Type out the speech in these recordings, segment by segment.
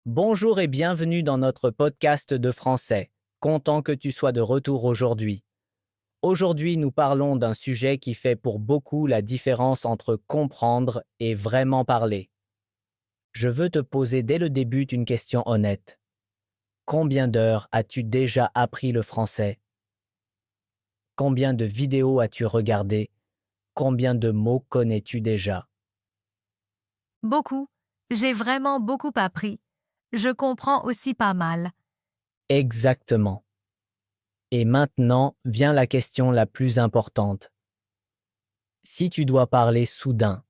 Bonjour et bienvenue dans notre podcast de français. Content que tu sois de retour aujourd'hui. Aujourd'hui, nous parlons d'un sujet qui fait pour beaucoup la différence entre comprendre et vraiment parler. Je veux te poser dès le début une question honnête. Combien d'heures as-tu déjà appris le français? Combien de vidéos as-tu regardé? Combien de mots connais-tu déjà? Beaucoup. J'ai vraiment beaucoup appris. Je comprends aussi pas mal. Exactement. Et maintenant vient la question la plus importante. Si tu dois parler soudain,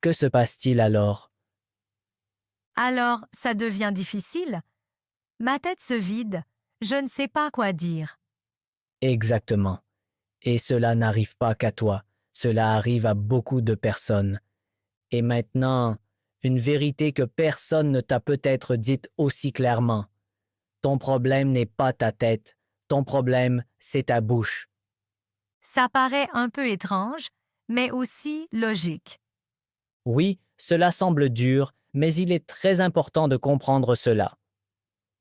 que se passe-t-il alors? Alors, ça devient difficile. Ma tête se vide. Je ne sais pas quoi dire. Exactement. Et cela n'arrive pas qu'à toi, cela arrive à beaucoup de personnes. Et maintenant, une vérité que personne ne t'a peut-être dite aussi clairement. Ton problème n'est pas ta tête, ton problème, c'est ta bouche. Ça paraît un peu étrange, mais aussi logique. Oui, cela semble dur, mais il est très important de comprendre cela.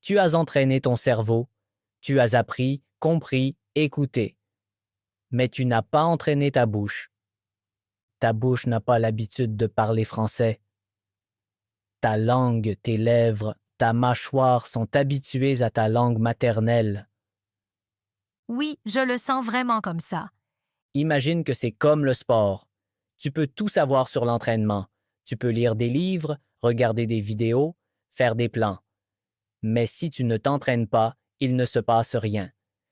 Tu as entraîné ton cerveau, tu as appris, compris, écouté, mais tu n'as pas entraîné ta bouche. Ta bouche n'a pas l'habitude de parler français. Ta langue, tes lèvres, ta mâchoire sont habituées à ta langue maternelle. Oui, je le sens vraiment comme ça. Imagine que c'est comme le sport. Tu peux tout savoir sur l'entraînement. Tu peux lire des livres, regarder des vidéos, faire des plans. Mais si tu ne t'entraînes pas, il ne se passe rien.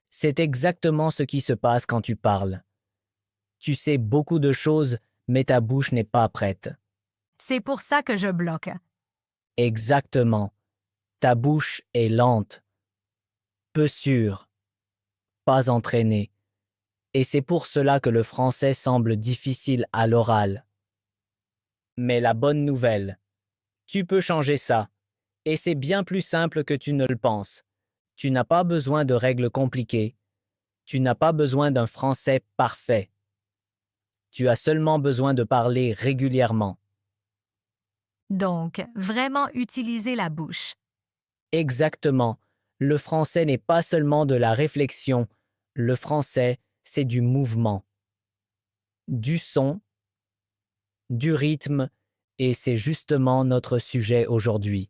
C'est exactement ce qui se passe quand tu parles. Tu sais beaucoup de choses, mais ta bouche n'est pas prête. C'est pour ça que je bloque. Exactement. Ta bouche est lente, peu sûre, pas entraînée. Et c'est pour cela que le français semble difficile à l'oral. Mais la bonne nouvelle, tu peux changer ça. Et c'est bien plus simple que tu ne le penses. Tu n'as pas besoin de règles compliquées. Tu n'as pas besoin d'un français parfait. Tu as seulement besoin de parler régulièrement. Donc, vraiment utiliser la bouche. Exactement. Le français n'est pas seulement de la réflexion. Le français, c'est du mouvement, du son, du rythme, et c'est justement notre sujet aujourd'hui.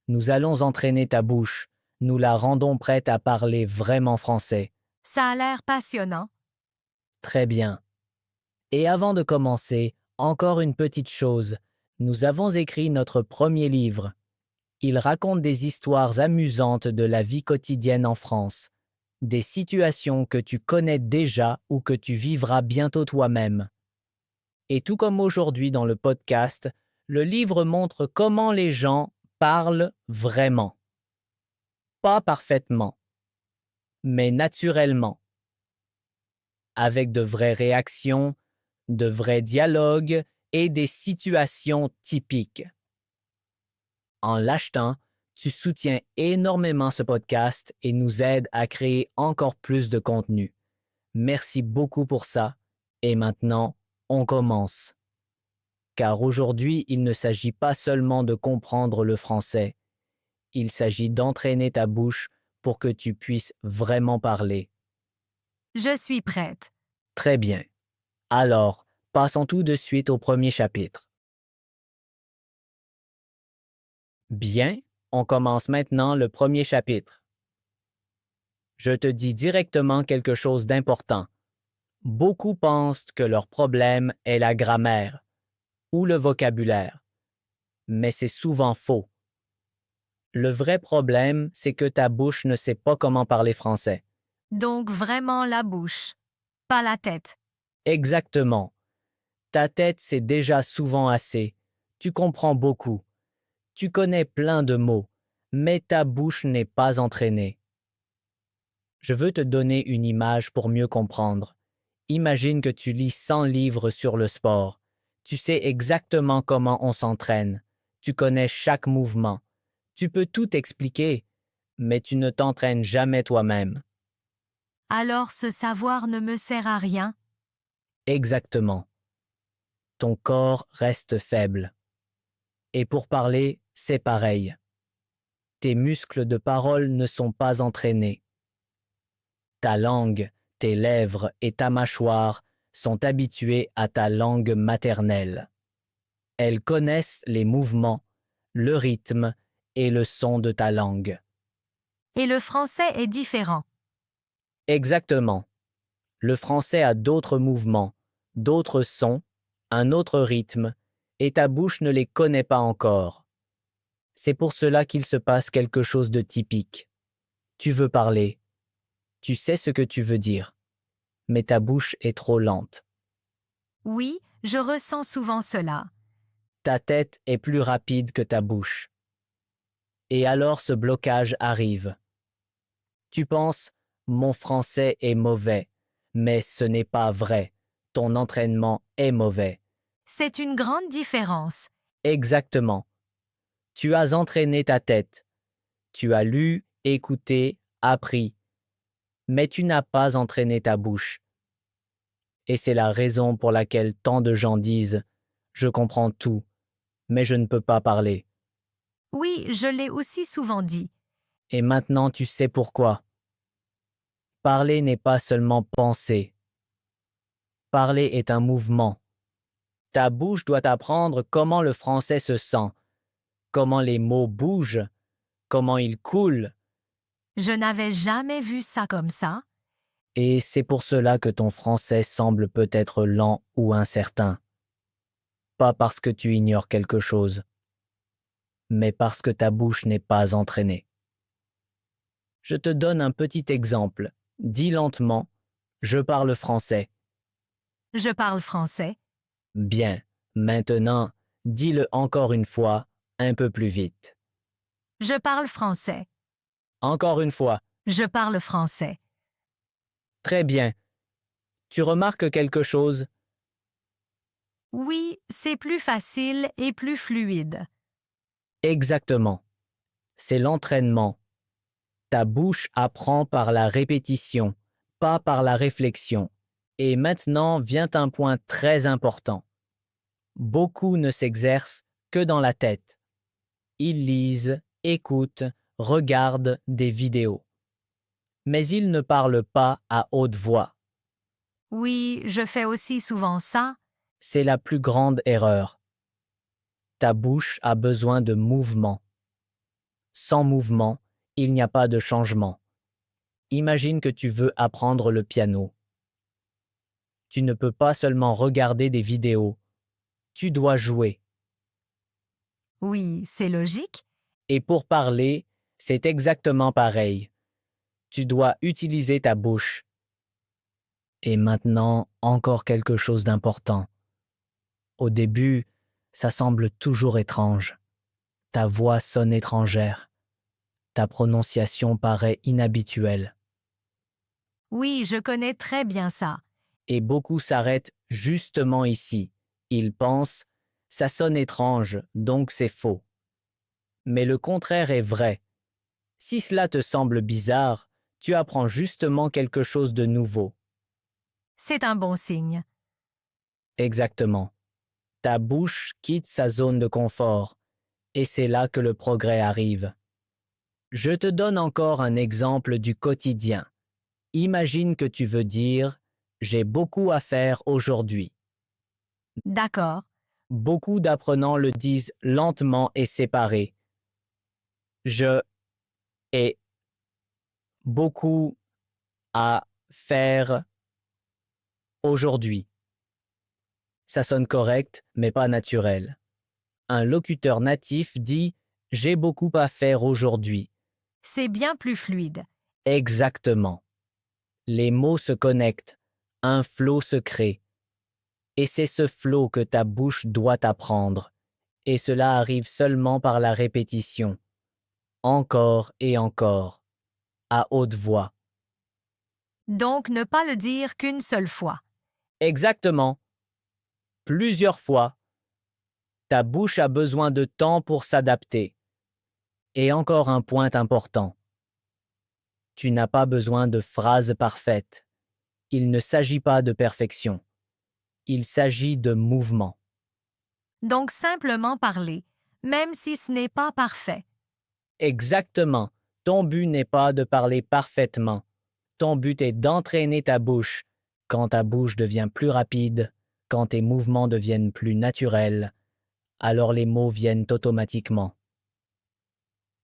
Nous allons entraîner ta bouche, nous la rendons prête à parler vraiment français. Ça a l'air passionnant. Très bien. Et avant de commencer, encore une petite chose. Nous avons écrit notre premier livre. Il raconte des histoires amusantes de la vie quotidienne en France, des situations que tu connais déjà ou que tu vivras bientôt toi-même. Et tout comme aujourd'hui dans le podcast, le livre montre comment les gens parlent vraiment. Pas parfaitement, mais naturellement, avec de vraies réactions, de vrais dialogues et des situations typiques. En l'achetant, tu soutiens énormément ce podcast et nous aides à créer encore plus de contenu. Merci beaucoup pour ça. Et maintenant, on commence. Car aujourd'hui, il ne s'agit pas seulement de comprendre le français, il s'agit d'entraîner ta bouche pour que tu puisses vraiment parler. Je suis prête. Très bien. Alors, passons tout de suite au premier chapitre. Bien, on commence maintenant le premier chapitre. Je te dis directement quelque chose d'important. Beaucoup pensent que leur problème est la grammaire ou le vocabulaire, mais c'est souvent faux. Le vrai problème, c'est que ta bouche ne sait pas comment parler français. Donc, vraiment la bouche, pas la tête. Exactement. Ta tête, c'est déjà souvent assez. Tu comprends beaucoup. Tu connais plein de mots, mais ta bouche n'est pas entraînée. Je veux te donner une image pour mieux comprendre. Imagine que tu lis 100 livres sur le sport. Tu sais exactement comment on s'entraîne. Tu connais chaque mouvement. Tu peux tout expliquer, mais tu ne t'entraînes jamais toi-même. Alors ce savoir ne me sert à rien. Exactement. Ton corps reste faible. Et pour parler, c'est pareil. Tes muscles de parole ne sont pas entraînés. Ta langue, tes lèvres et ta mâchoire sont habitués à ta langue maternelle. Elles connaissent les mouvements, le rythme et le son de ta langue. Et le français est différent. Exactement. Le français a d'autres mouvements, d'autres sons, un autre rythme, et ta bouche ne les connaît pas encore. C'est pour cela qu'il se passe quelque chose de typique. Tu veux parler, tu sais ce que tu veux dire, mais ta bouche est trop lente. Oui, je ressens souvent cela. Ta tête est plus rapide que ta bouche. Et alors ce blocage arrive. Tu penses, mon français est mauvais, mais ce n'est pas vrai. Ton entraînement est mauvais. C'est une grande différence. Exactement. Tu as entraîné ta tête. Tu as lu, écouté, appris. Mais tu n'as pas entraîné ta bouche. Et c'est la raison pour laquelle tant de gens disent « Je comprends tout, mais je ne peux pas parler. Oui, je l'ai aussi souvent dit. » Et maintenant tu sais pourquoi. Parler n'est pas seulement penser. Parler est un mouvement. Ta bouche doit apprendre comment le français se sent, comment les mots bougent, comment ils coulent. Je n'avais jamais vu ça comme ça. Et c'est pour cela que ton français semble peut-être lent ou incertain. Pas parce que tu ignores quelque chose, mais parce que ta bouche n'est pas entraînée. Je te donne un petit exemple. Dis lentement « Je parle français ». Je parle français. Bien. Maintenant, dis-le encore une fois, un peu plus vite. Je parle français. Encore une fois. Je parle français. Très bien. Tu remarques quelque chose? Oui, c'est plus facile et plus fluide. Exactement. C'est l'entraînement. Ta bouche apprend par la répétition, pas par la réflexion. Et maintenant vient un point très important. Beaucoup ne s'exercent que dans la tête. Ils lisent, écoutent, regardent des vidéos. Mais ils ne parlent pas à haute voix. Oui, je fais aussi souvent ça. C'est la plus grande erreur. Ta bouche a besoin de mouvement. Sans mouvement, il n'y a pas de changement. Imagine que tu veux apprendre le piano. Tu ne peux pas seulement regarder des vidéos. Tu dois jouer. Oui, c'est logique. Et pour parler, c'est exactement pareil. Tu dois utiliser ta bouche. Et maintenant, encore quelque chose d'important. Au début, ça semble toujours étrange. Ta voix sonne étrangère. Ta prononciation paraît inhabituelle. Oui, je connais très bien ça. Et beaucoup s'arrêtent justement ici. Ils pensent, ça sonne étrange, donc c'est faux. Mais le contraire est vrai. Si cela te semble bizarre, tu apprends justement quelque chose de nouveau. C'est un bon signe. Exactement. Ta bouche quitte sa zone de confort, et c'est là que le progrès arrive. Je te donne encore un exemple du quotidien. Imagine que tu veux dire « J'ai beaucoup à faire aujourd'hui ». D'accord. Beaucoup d'apprenants le disent lentement et séparé. Je ai beaucoup à faire aujourd'hui. Ça sonne correct, mais pas naturel. Un locuteur natif dit « J'ai beaucoup à faire aujourd'hui ». C'est bien plus fluide. Exactement. Les mots se connectent, un flot se crée. Et c'est ce flot que ta bouche doit apprendre. Et cela arrive seulement par la répétition. Encore et encore. À haute voix. Donc, ne pas le dire qu'une seule fois. Exactement. Plusieurs fois. Ta bouche a besoin de temps pour s'adapter. Et encore un point important. Tu n'as pas besoin de phrases parfaites. Il ne s'agit pas de perfection. Il s'agit de mouvement. Donc, simplement parler. même si ce n'est pas parfait. Exactement. Ton but n'est pas de parler parfaitement. Ton but est d'entraîner ta bouche. Quand ta bouche devient plus rapide, quand tes mouvements deviennent plus naturels, alors les mots viennent automatiquement.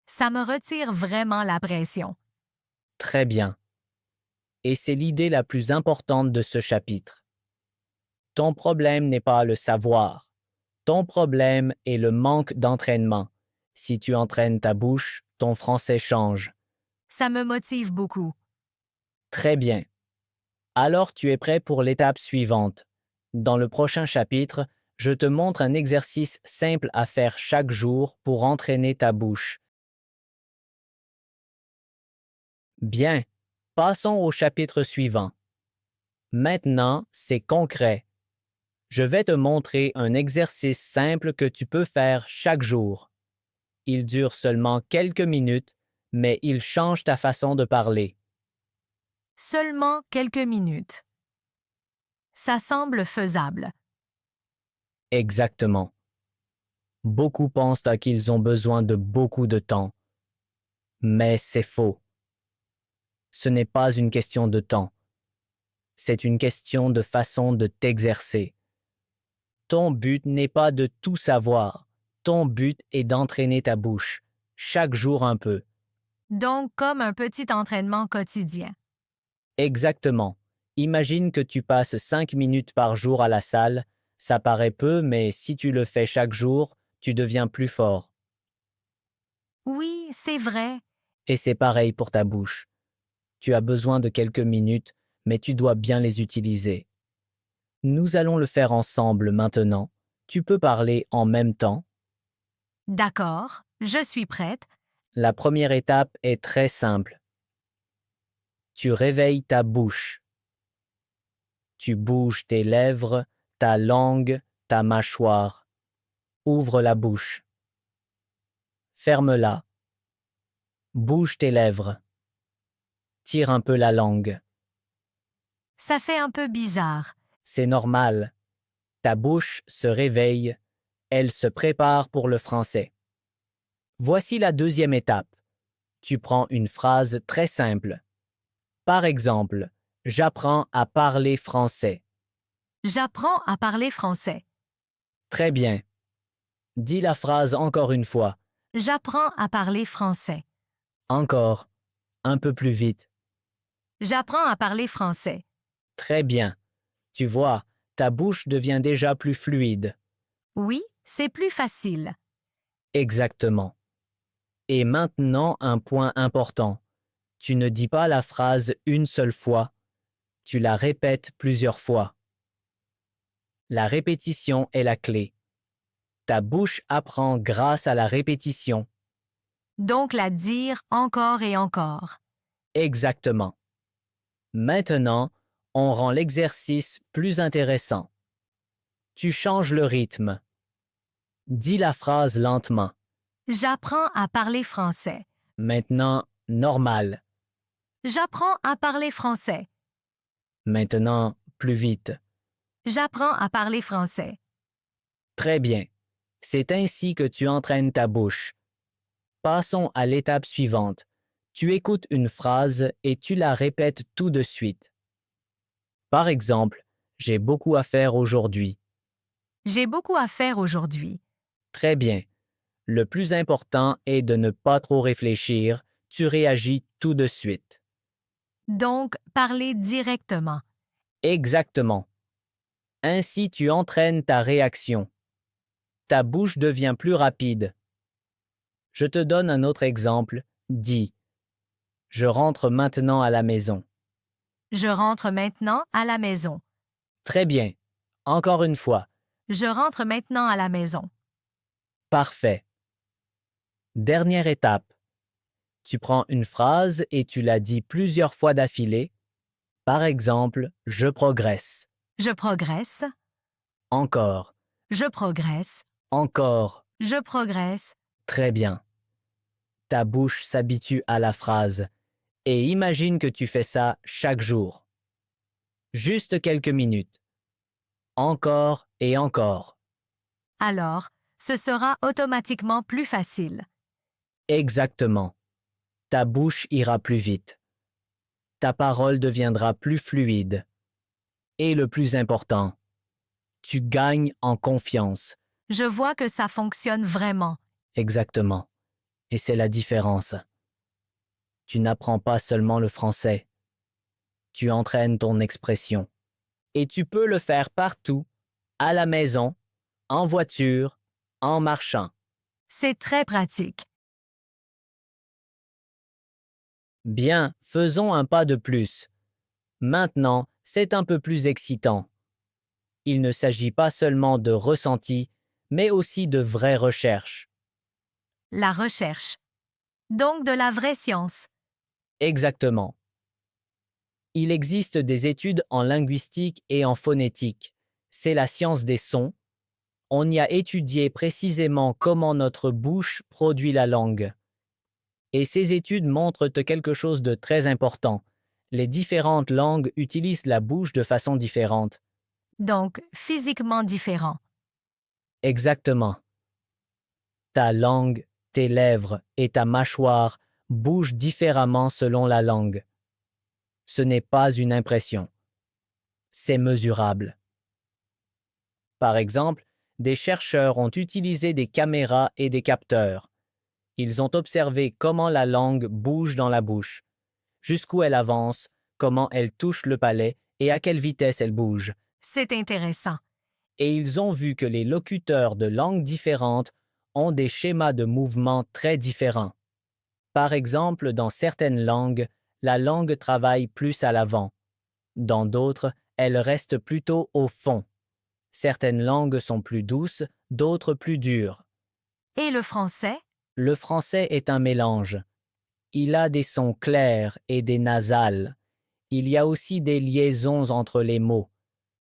Ça me retire vraiment la pression. Très bien. Et c'est l'idée la plus importante de ce chapitre. Ton problème n'est pas le savoir. Ton problème est le manque d'entraînement. Si tu entraînes ta bouche, ton français change. Ça me motive beaucoup. Très bien. Alors tu es prêt pour l'étape suivante. Dans le prochain chapitre, je te montre un exercice simple à faire chaque jour pour entraîner ta bouche. Bien, passons au chapitre suivant. Maintenant, c'est concret. Je vais te montrer un exercice simple que tu peux faire chaque jour. Il dure seulement quelques minutes, mais il change ta façon de parler. Seulement quelques minutes. Ça semble faisable. Exactement. Beaucoup pensent qu'ils ont besoin de beaucoup de temps. Mais c'est faux. Ce n'est pas une question de temps. C'est une question de façon de t'exercer. Ton but n'est pas de tout savoir. Ton but est d'entraîner ta bouche, chaque jour un peu. Donc, comme un petit entraînement quotidien. Exactement. Imagine que tu passes 5 minutes par jour à la salle. Ça paraît peu, mais si tu le fais chaque jour, tu deviens plus fort. Oui, c'est vrai. Et c'est pareil pour ta bouche. Tu as besoin de quelques minutes, mais tu dois bien les utiliser. Nous allons le faire ensemble maintenant. Tu peux parler en même temps. D'accord, je suis prête. La première étape est très simple. Tu réveilles ta bouche. Tu bouges tes lèvres, ta langue, ta mâchoire. Ouvre la bouche. Ferme-la. Bouge tes lèvres. Tire un peu la langue. Ça fait un peu bizarre. C'est normal. Ta bouche se réveille. Elle se prépare pour le français. Voici la deuxième étape. Tu prends une phrase très simple. Par exemple, j'apprends à parler français. J'apprends à parler français. Très bien. Dis la phrase encore une fois. J'apprends à parler français. Encore. Un peu plus vite. J'apprends à parler français. Très bien. Tu vois, ta bouche devient déjà plus fluide. Oui, c'est plus facile. Exactement. Et maintenant, un point important. Tu ne dis pas la phrase une seule fois. Tu la répètes plusieurs fois. La répétition est la clé. Ta bouche apprend grâce à la répétition. Donc la dire encore et encore. Exactement. Maintenant, on rend l'exercice plus intéressant. Tu changes le rythme. Dis la phrase lentement. J'apprends à parler français. Maintenant, normal. J'apprends à parler français. Maintenant, plus vite. J'apprends à parler français. Très bien. C'est ainsi que tu entraînes ta bouche. Passons à l'étape suivante. Tu écoutes une phrase et tu la répètes tout de suite. Par exemple, j'ai beaucoup à faire aujourd'hui. J'ai beaucoup à faire aujourd'hui. Très bien. Le plus important est de ne pas trop réfléchir, tu réagis tout de suite. Donc, parler directement. Exactement. Ainsi tu entraînes ta réaction. Ta bouche devient plus rapide. Je te donne un autre exemple. Dis, je rentre maintenant à la maison. Je rentre maintenant à la maison. Très bien. Encore une fois. Je rentre maintenant à la maison. Parfait. Dernière étape. Tu prends une phrase et tu la dis plusieurs fois d'affilée. Par exemple, je progresse. Je progresse. Encore. Je progresse. Encore. Je progresse. Très bien. Ta bouche s'habitue à la phrase. Et imagine que tu fais ça chaque jour. Juste quelques minutes. Encore et encore. Alors, ce sera automatiquement plus facile. Exactement. Ta bouche ira plus vite. Ta parole deviendra plus fluide. Et le plus important, tu gagnes en confiance. Je vois que ça fonctionne vraiment. Exactement. Et c'est la différence. Tu n'apprends pas seulement le français. Tu entraînes ton expression. Et tu peux le faire partout, à la maison, en voiture, en marchant. C'est très pratique. Bien, faisons un pas de plus. Maintenant, c'est un peu plus excitant. Il ne s'agit pas seulement de ressenti, mais aussi de vraies recherches. La recherche. Donc de la vraie science. Exactement. Il existe des études en linguistique et en phonétique. C'est la science des sons. On y a étudié précisément comment notre bouche produit la langue. Et ces études montrent quelque chose de très important. Les différentes langues utilisent la bouche de façon différente. Donc physiquement différent. Exactement. Ta langue, tes lèvres et ta mâchoire bougent différemment selon la langue. Ce n'est pas une impression. C'est mesurable. Par exemple, des chercheurs ont utilisé des caméras et des capteurs. Ils ont observé comment la langue bouge dans la bouche, jusqu'où elle avance, comment elle touche le palais et à quelle vitesse elle bouge. C'est intéressant. Et ils ont vu que les locuteurs de langues différentes ont des schémas de mouvement très différents. Par exemple, dans certaines langues, la langue travaille plus à l'avant. Dans d'autres, elle reste plutôt au fond. Certaines langues sont plus douces, d'autres plus dures. Et le français? Le français est un mélange. Il a des sons clairs et des nasales. Il y a aussi des liaisons entre les mots.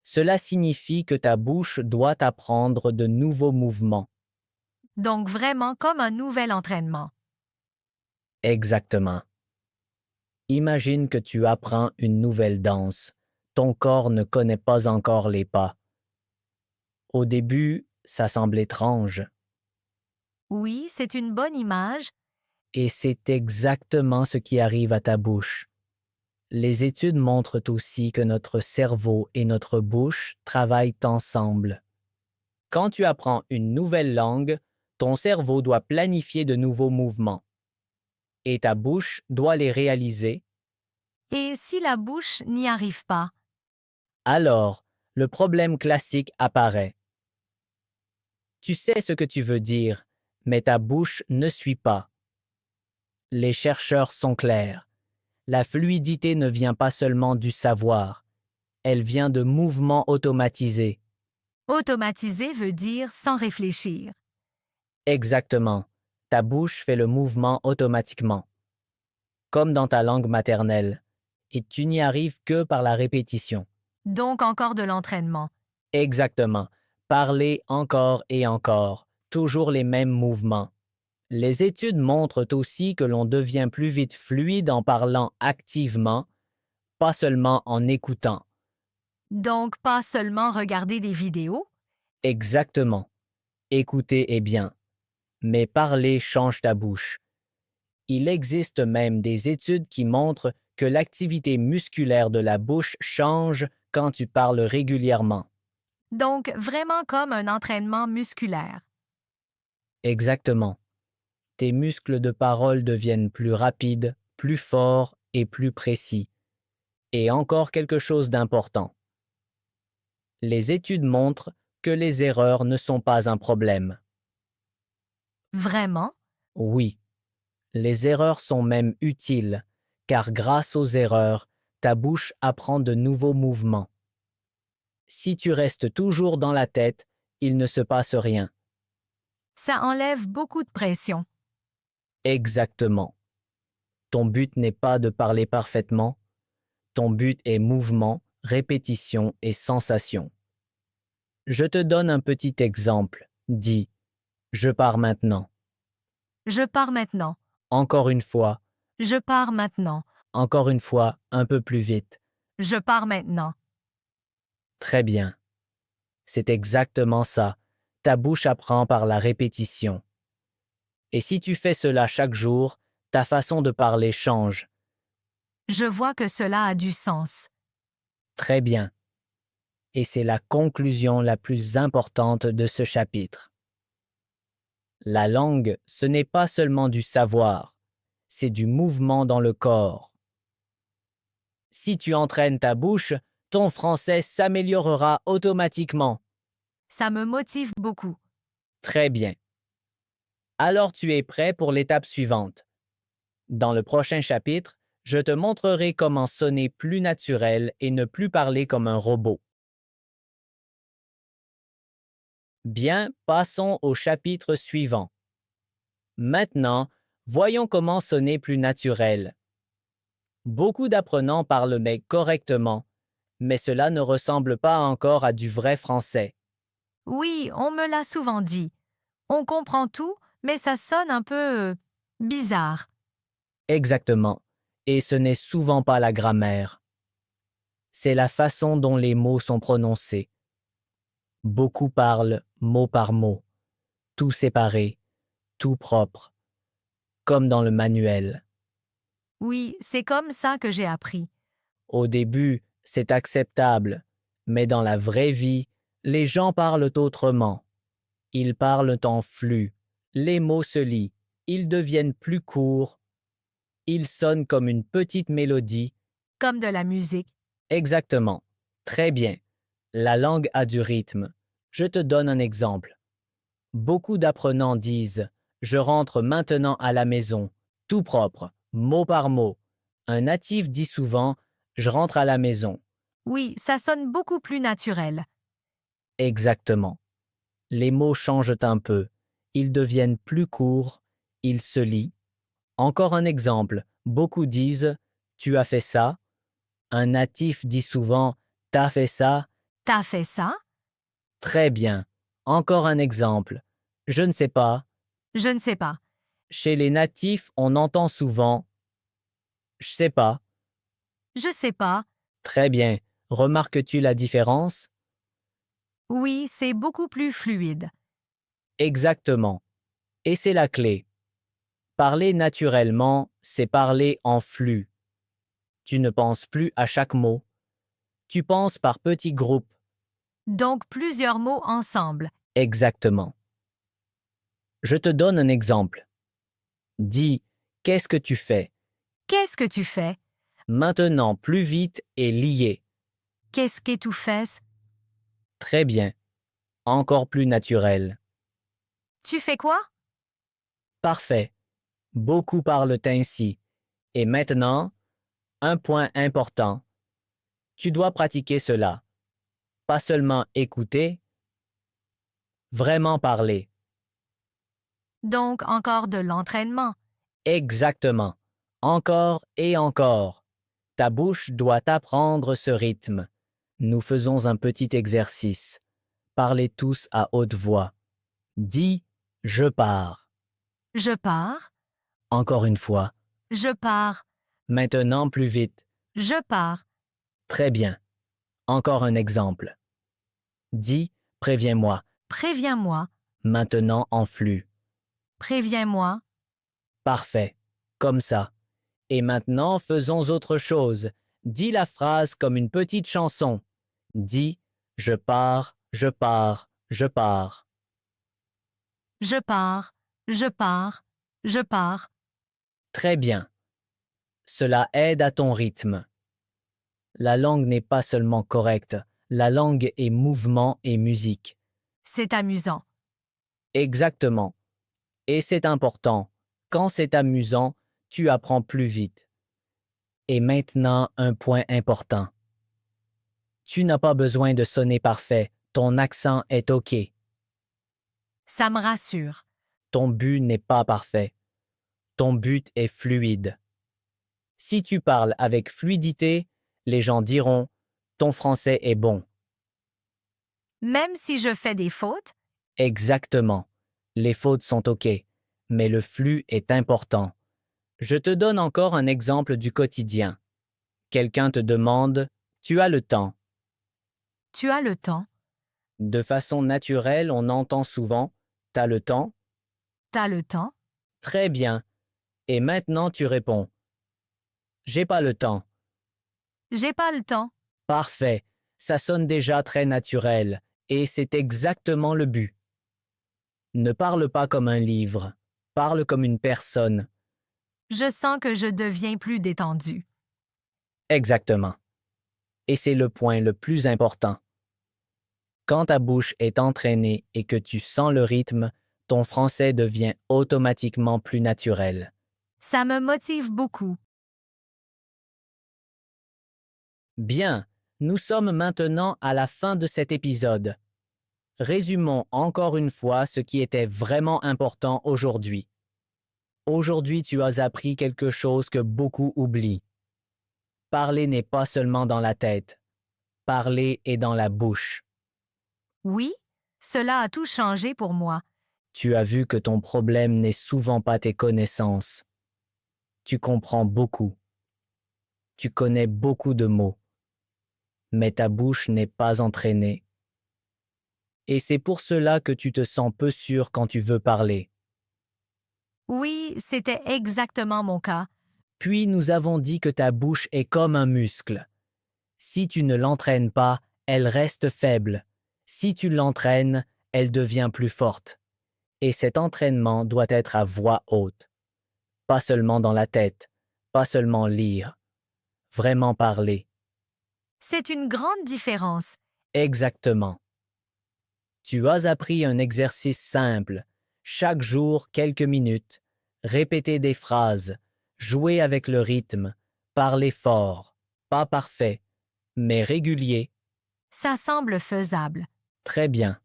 Cela signifie que ta bouche doit apprendre de nouveaux mouvements. Donc vraiment comme un nouvel entraînement. Exactement. Imagine que tu apprends une nouvelle danse. Ton corps ne connaît pas encore les pas. Au début, ça semble étrange. Oui, c'est une bonne image. Et c'est exactement ce qui arrive à ta bouche. Les études montrent aussi que notre cerveau et notre bouche travaillent ensemble. Quand tu apprends une nouvelle langue, ton cerveau doit planifier de nouveaux mouvements. Et ta bouche doit les réaliser. Et si la bouche n'y arrive pas? Alors, le problème classique apparaît. Tu sais ce que tu veux dire, mais ta bouche ne suit pas. Les chercheurs sont clairs. La fluidité ne vient pas seulement du savoir, elle vient de mouvements automatisés. Automatiser veut dire sans réfléchir. Exactement. Ta bouche fait le mouvement automatiquement, comme dans ta langue maternelle, et tu n'y arrives que par la répétition. Donc encore de l'entraînement. Exactement. Parler encore et encore, toujours les mêmes mouvements. Les études montrent aussi que l'on devient plus vite fluide en parlant activement, pas seulement en écoutant. Donc pas seulement regarder des vidéos? Exactement. Écouter est bien, mais parler change ta bouche. Il existe même des études qui montrent que l'activité musculaire de la bouche change quand tu parles régulièrement. Donc vraiment comme un entraînement musculaire. Exactement. Tes muscles de parole deviennent plus rapides, plus forts et plus précis. Et encore quelque chose d'important. Les études montrent que les erreurs ne sont pas un problème. Vraiment? Oui, les erreurs sont même utiles, car grâce aux erreurs, ta bouche apprend de nouveaux mouvements. Si tu restes toujours dans la tête, il ne se passe rien. Ça enlève beaucoup de pression. Exactement. Ton but n'est pas de parler parfaitement, ton but est mouvement, répétition et sensation. Je te donne un petit exemple. Dis, je pars maintenant. Je pars maintenant. Encore une fois, Je pars maintenant. encore une fois, un peu plus vite. Je pars maintenant. Très bien. C'est exactement ça. Ta bouche apprend par la répétition. Et si tu fais cela chaque jour, ta façon de parler change. Je vois que cela a du sens. Très bien. Et c'est la conclusion la plus importante de ce chapitre. La langue, ce n'est pas seulement du savoir, c'est du mouvement dans le corps. Si tu entraînes ta bouche, ton français s'améliorera automatiquement. Ça me motive beaucoup. Très bien. Alors tu es prêt pour l'étape suivante. Dans le prochain chapitre, je te montrerai comment sonner plus naturel et ne plus parler comme un robot. Bien, passons au chapitre suivant. Maintenant, voyons comment sonner plus naturel. Beaucoup d'apprenants parlent mais correctement, mais cela ne ressemble pas encore à du vrai français. Oui, on me l'a souvent dit. On comprend tout, mais ça sonne un peu bizarre. Exactement. Et ce n'est souvent pas la grammaire. C'est la façon dont les mots sont prononcés. Beaucoup parlent mot par mot, tout séparé, tout propre, comme dans le manuel. Oui, c'est comme ça que j'ai appris. Au début, c'est acceptable, mais dans la vraie vie, les gens parlent autrement. Ils parlent en flux, les mots se lient, ils deviennent plus courts, ils sonnent comme une petite mélodie. Comme de la musique. Exactement. Très bien. La langue a du rythme. Je te donne un exemple. Beaucoup d'apprenants disent ⁇ Je rentre maintenant à la maison ⁇ tout propre, mot par mot. Un natif dit souvent ⁇ Je rentre à la maison ⁇ Oui, ça sonne beaucoup plus naturel. Exactement. Les mots changent un peu. Ils deviennent plus courts. Ils se lient. Encore un exemple. Beaucoup disent ⁇ Tu as fait ça ⁇ Un natif dit souvent ⁇ T'as fait ça ⁇ T'as fait ça? Très bien. Encore un exemple. Je ne sais pas. Je ne sais pas. Chez les natifs, on entend souvent je sais pas. Je sais pas. Très bien. Remarques-tu la différence? Oui, c'est beaucoup plus fluide. Exactement. Et c'est la clé. Parler naturellement, c'est parler en flux. Tu ne penses plus à chaque mot. Tu penses par petits groupes. Donc plusieurs mots ensemble. Exactement. Je te donne un exemple. Dis qu'est-ce que tu fais? Qu'est-ce que tu fais? Maintenant plus vite et lié. Qu'est-ce que tu fais? Très bien. Encore plus naturel. Tu fais quoi? Parfait. Beaucoup parlent ainsi. Et maintenant, un point important. Tu dois pratiquer cela. Pas seulement écouter, vraiment parler. Donc encore de l'entraînement. Exactement. Encore et encore. Ta bouche doit apprendre ce rythme. Nous faisons un petit exercice. Parlez tous à haute voix. Dis je pars. Je pars. Encore une fois. Je pars. Maintenant plus vite. Je pars. Très bien. Encore un exemple. Dis préviens-moi. Préviens-moi. Maintenant en flux. Préviens-moi. Parfait. Comme ça. Et maintenant, faisons autre chose. Dis la phrase comme une petite chanson. Dis je pars, je pars, je pars. Je pars. Je pars. Je pars. Très bien. Cela aide à ton rythme. La langue n'est pas seulement correcte, la langue est mouvement et musique. C'est amusant. Exactement. Et c'est important. Quand c'est amusant, tu apprends plus vite. Et maintenant, un point important. Tu n'as pas besoin de sonner parfait, ton accent est OK. Ça me rassure. Ton but n'est pas parfait. Ton but est fluide. Si tu parles avec fluidité, les gens diront ton français est bon. Même si je fais des fautes, Exactement. Les fautes sont OK, mais le flux est important. Je te donne encore un exemple du quotidien. Quelqu'un te demande tu as le temps? tu as le temps. De façon naturelle, on entend souvent « T'as le temps ?» T'as le temps? Très bien. Et maintenant, tu réponds « J'ai pas le temps ». J'ai pas le temps. Parfait. Ça sonne déjà très naturel. Et c'est exactement le but. Ne parle pas comme un livre. Parle comme une personne. Je sens que je deviens plus détendue. Exactement. Et c'est le point le plus important. Quand ta bouche est entraînée et que tu sens le rythme, ton français devient automatiquement plus naturel. Ça me motive beaucoup. Bien, nous sommes maintenant à la fin de cet épisode. Résumons encore une fois ce qui était vraiment important aujourd'hui. Aujourd'hui, tu as appris quelque chose que beaucoup oublient. Parler n'est pas seulement dans la tête. Parler est dans la bouche. Oui, cela a tout changé pour moi. Tu as vu que ton problème n'est souvent pas tes connaissances. Tu comprends beaucoup. Tu connais beaucoup de mots. Mais ta bouche n'est pas entraînée. Et c'est pour cela que tu te sens peu sûr quand tu veux parler. Oui, c'était exactement mon cas. Puis nous avons dit que ta bouche est comme un muscle. Si tu ne l'entraînes pas, elle reste faible. Si tu l'entraînes, elle devient plus forte. Et cet entraînement doit être à voix haute. Pas seulement dans la tête, pas seulement lire. Vraiment parler. C'est une grande différence. Exactement. Tu as appris un exercice simple. Chaque jour, quelques minutes. Répéter des phrases. Jouer avec le rythme. Parler fort. Pas parfait, mais régulier. Ça semble faisable. Très bien.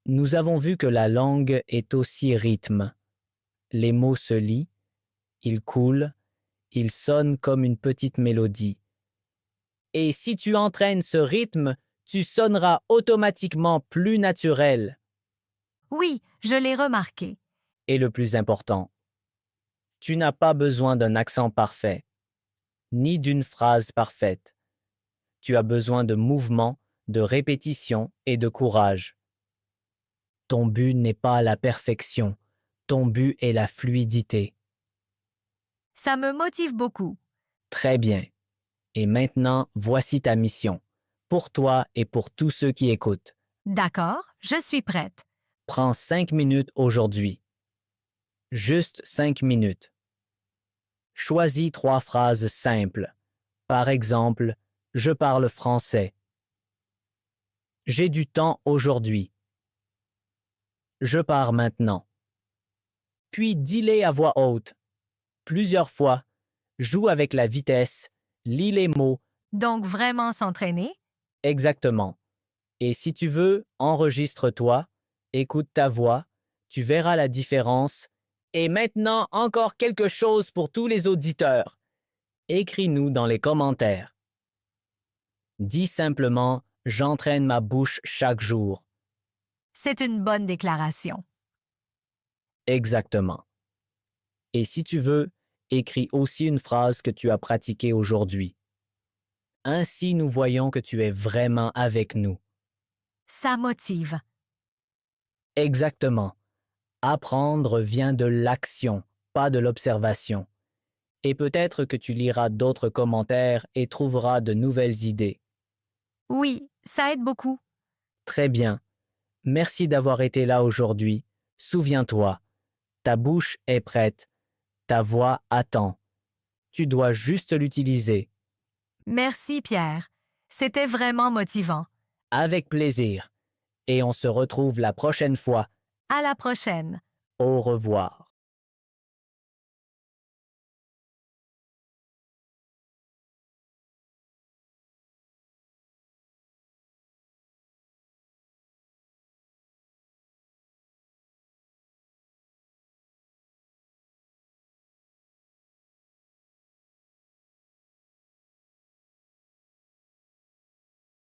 Nous avons vu que la langue est aussi rythme. Les mots se lient, ils coulent, ils sonnent comme une petite mélodie. Et si tu entraînes ce rythme, tu sonneras automatiquement plus naturel. Oui, je l'ai remarqué. Et le plus important, tu n'as pas besoin d'un accent parfait, ni d'une phrase parfaite. Tu as besoin de mouvement, de répétition et de courage. Ton but n'est pas la perfection, ton but est la fluidité. Ça me motive beaucoup. Très bien. Et maintenant, voici ta mission, pour toi et pour tous ceux qui écoutent. D'accord, je suis prête. Prends 5 minutes aujourd'hui. Juste 5 minutes. Choisis 3 phrases simples. Par exemple, je parle français. J'ai du temps aujourd'hui. Je pars maintenant. Puis dis-les à voix haute. Plusieurs fois. Joue avec la vitesse. Lis les mots. Donc vraiment s'entraîner? Exactement. Et si tu veux, enregistre-toi, écoute ta voix, tu verras la différence. Et maintenant, encore quelque chose pour tous les auditeurs. Écris-nous dans les commentaires. Dis simplement « J'entraîne ma bouche chaque jour ». C'est une bonne déclaration. Exactement. Et si tu veux, écris aussi une phrase que tu as pratiquée aujourd'hui. Ainsi, nous voyons que tu es vraiment avec nous. Ça motive. Exactement. Apprendre vient de l'action, pas de l'observation. Et peut-être que tu liras d'autres commentaires et trouveras de nouvelles idées. Oui, ça aide beaucoup. Très bien. Merci d'avoir été là aujourd'hui. Souviens-toi, ta bouche est prête, ta voix attend. Tu dois juste l'utiliser. Merci Pierre. C'était vraiment motivant. Avec plaisir. Et on se retrouve la prochaine fois. À la prochaine. Au revoir.